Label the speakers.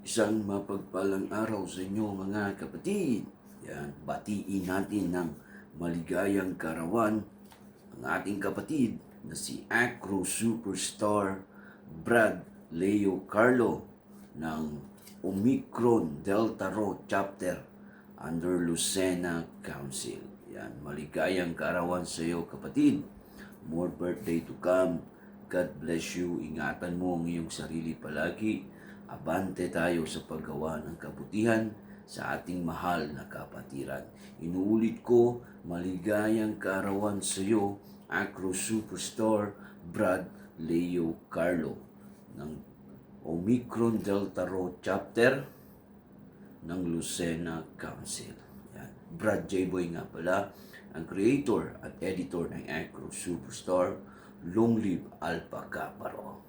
Speaker 1: Isang mapagpalang araw sa inyo mga kapatid. Yan, batiin natin ng maligayang karawan ang ating kapatid na si Acro Superstar Brad Leo Carlo ng Omicron Delta Rho Chapter under Lucena Council. Yan, maligayang karawan sa iyo kapatid. More birthday to come. God bless you. Ingatan mo ang iyong sarili palagi. Abante tayo sa paggawa ng kabutihan sa ating mahal na kapatiran. Inuulit ko, maligayang kaarawan sa iyo, Acro Superstar Brad Leo Carlo ng Omicron Delta Rho Chapter ng Lucena Council. Yan. Brad J. Boy nga pala, ang creator at editor ng Acro Superstar. Long live Alpha Kaparo.